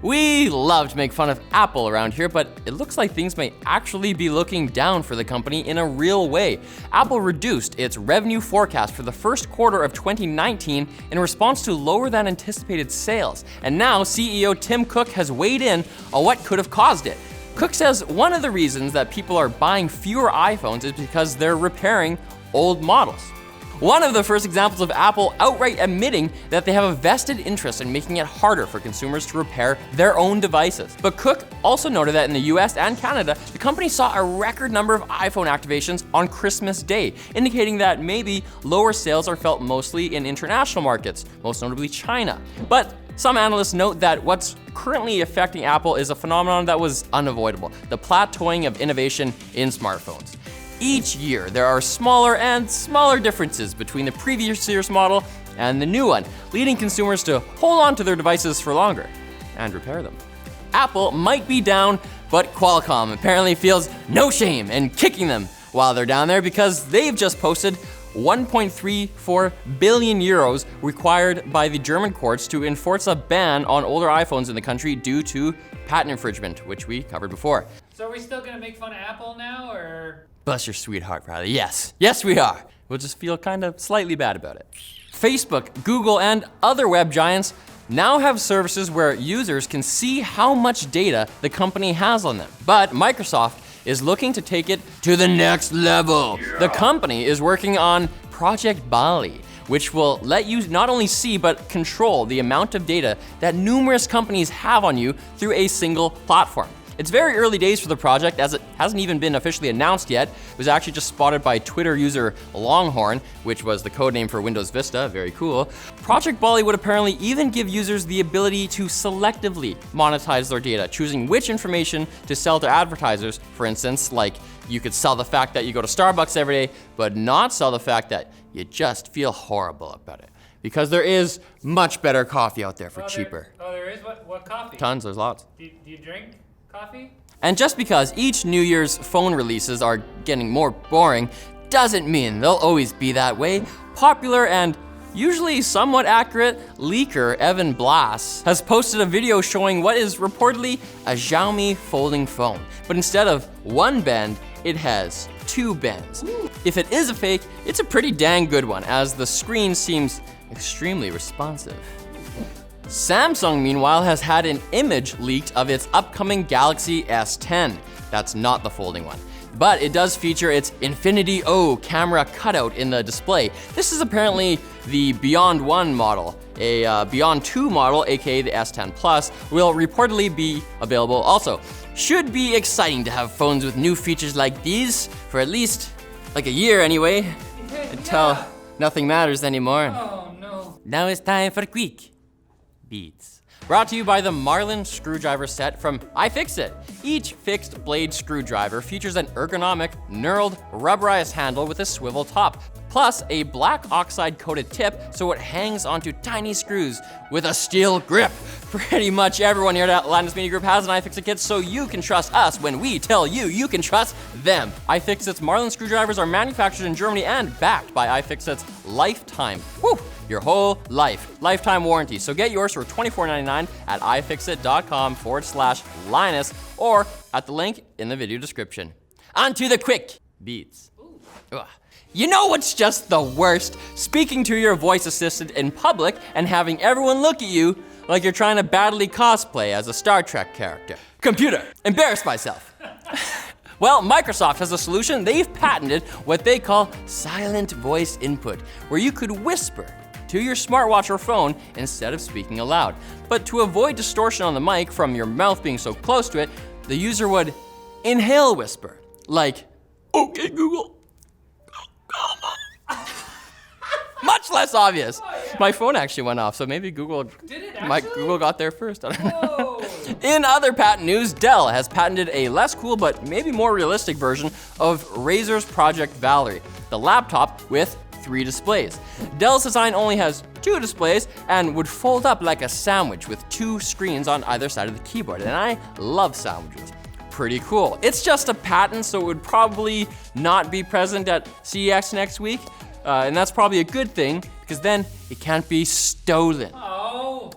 We love to make fun of Apple around here, but it looks like things may actually be looking down for the company in a real way. Apple reduced its revenue forecast for the first quarter of 2019 in response to lower than anticipated sales. And now CEO Tim Cook has weighed in on what could have caused it. Cook says one of the reasons that people are buying fewer iPhones is because they're repairing old models. One of the first examples of Apple outright admitting that they have a vested interest in making it harder for consumers to repair their own devices. But Cook also noted that in the US and Canada, the company saw a record number of iPhone activations on Christmas Day, indicating that maybe lower sales are felt mostly in international markets, most notably China. But some analysts note that what's currently affecting Apple is a phenomenon that was unavoidable: the plateauing of innovation in smartphones. Each year, there are smaller and smaller differences between the previous year's model and the new one, leading consumers to hold on to their devices for longer and repair them. Apple might be down, but Qualcomm apparently feels no shame in kicking them while they're down there, because they've just posted 1.34 billion euros required by the German courts to enforce a ban on older iPhones in the country due to patent infringement, which we covered before. So are we still gonna make fun of Apple now, or? Bless your sweetheart, Riley. Yes, we are. We'll just feel kind of slightly bad about it. Facebook, Google, and other web giants now have services where users can see how much data the company has on them. But Microsoft is looking to take it to the next level. Yeah. The company is working on Project Bali, which will let you not only see but control the amount of data that numerous companies have on you through a single platform. It's very early days for the project, as it hasn't even been officially announced yet. It was actually just spotted by Twitter user Longhorn, which was the codename for Windows Vista. Very cool. Project Bali would apparently even give users the ability to selectively monetize their data, choosing which information to sell to advertisers. For instance, like you could sell the fact that you go to Starbucks every day, but not sell the fact that you just feel horrible about it. Because there is much better coffee out there for cheaper. There is? What coffee? Tons, there's lots. Do you drink coffee? And just because each New Year's phone releases are getting more boring doesn't mean they'll always be that way. Popular and usually somewhat accurate leaker Evan Blass has posted a video showing what is reportedly a Xiaomi folding phone. But instead of one bend, it has two bends. Ooh. If it is a fake, it's a pretty dang good one, as the screen seems extremely responsive. Samsung, meanwhile, has had an image leaked of its upcoming Galaxy S10. That's not the folding one. But it does feature its Infinity O camera cutout in the display. This is apparently the Beyond 1 model. A Beyond 2 model, aka the S10 Plus, will reportedly be available also. Should be exciting to have phones with new features like these for at least like a year anyway, until nothing matters anymore. Oh no. Now it's time for Quick Beats. Brought to you by the Marlin screwdriver set from iFixit. Each fixed blade screwdriver features an ergonomic, knurled, rubberized handle with a swivel top, plus a black oxide coated tip so it hangs onto tiny screws with a steel grip. Pretty much everyone here at Atlantis Media Group has an iFixit kit, so you can trust us when we tell you you can trust them. iFixit's Marlin screwdrivers are manufactured in Germany and backed by iFixit's lifetime. Your whole lifetime warranty. So get yours for $24.99 at ifixit.com/Linus or at the link in the video description. On to the Quick Beats. You know what's just the worst? Speaking to your voice assistant in public and having everyone look at you like you're trying to badly cosplay as a Star Trek character. Computer, embarrass myself. Well, Microsoft has a solution. They've patented what they call silent voice input, where you could whisper to your smartwatch or phone instead of speaking aloud. But to avoid distortion on the mic from your mouth being so close to it, the user would inhale whisper, like, "Okay, Google." Much less obvious. Oh, yeah. My phone actually went off, so maybe Google. Did it actually? My Google got there first. I don't know. In other patent news, Dell has patented a less cool but maybe more realistic version of Razer's Project Valerie, the laptop with 3 displays. Dell's design only has 2 displays and would fold up like a sandwich with 2 screens on either side of the keyboard. And I love sandwiches. Pretty cool. It's just a patent, so it would probably not be present at CEX next week. And that's probably a good thing, because then it can't be stolen. Oh,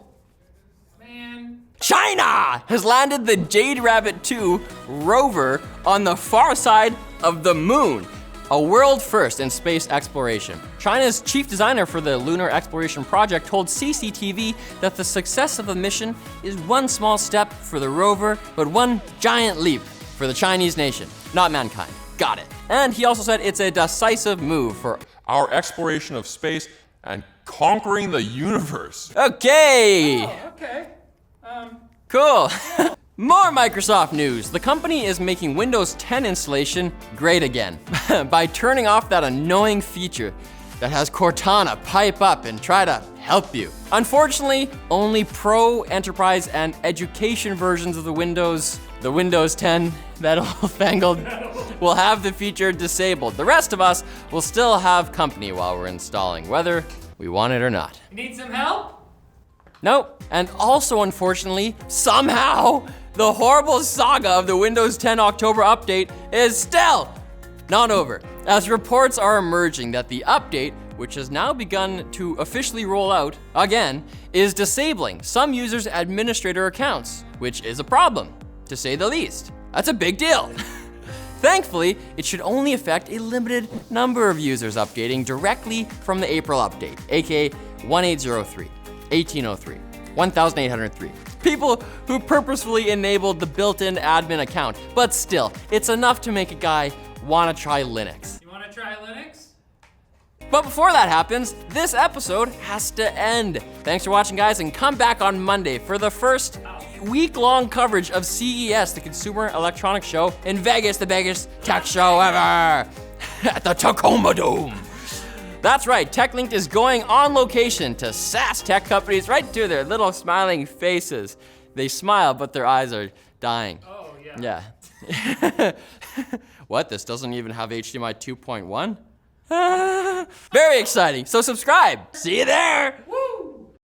man. China has landed the Jade Rabbit 2 Rover on the far side of the moon. A world first in space exploration. China's chief designer for the Lunar exploration project told CCTV that the success of the mission is one small step for the rover, but one giant leap for the Chinese nation, not mankind. Got it. And he also said it's a decisive move for our exploration of space and conquering the universe. Okay. Oh, okay. Cool. More Microsoft news. The company is making Windows 10 installation great again by turning off that annoying feature that has Cortana pipe up and try to help you. Unfortunately, only Pro, Enterprise, and Education versions of the Windows 10, that old fangled, will have the feature disabled. The rest of us will still have company while we're installing, whether we want it or not. You need some help? Nope. And also, unfortunately, somehow, the horrible saga of the Windows 10 October update is still not over, as reports are emerging that the update, which has now begun to officially roll out again, is disabling some users' administrator accounts, which is a problem, to say the least. That's a big deal. Thankfully, it should only affect a limited number of users updating directly from the April update, aka 1803, 1803, 1803. People who purposefully enabled the built-in admin account, but still, it's enough to make a guy wanna try Linux. You wanna try Linux? But before that happens, this episode has to end. Thanks for watching, guys, and come back on Monday for the first week-long coverage of CES, the Consumer Electronics Show in Vegas, the biggest tech show ever, at the Tacoma Dome. That's right, Techlinked is going on location to SaaS tech companies right to their little smiling faces. They smile, but their eyes are dying. Oh, yeah. Yeah. What, this doesn't even have HDMI 2.1? Very exciting, so subscribe. See you there. Woo!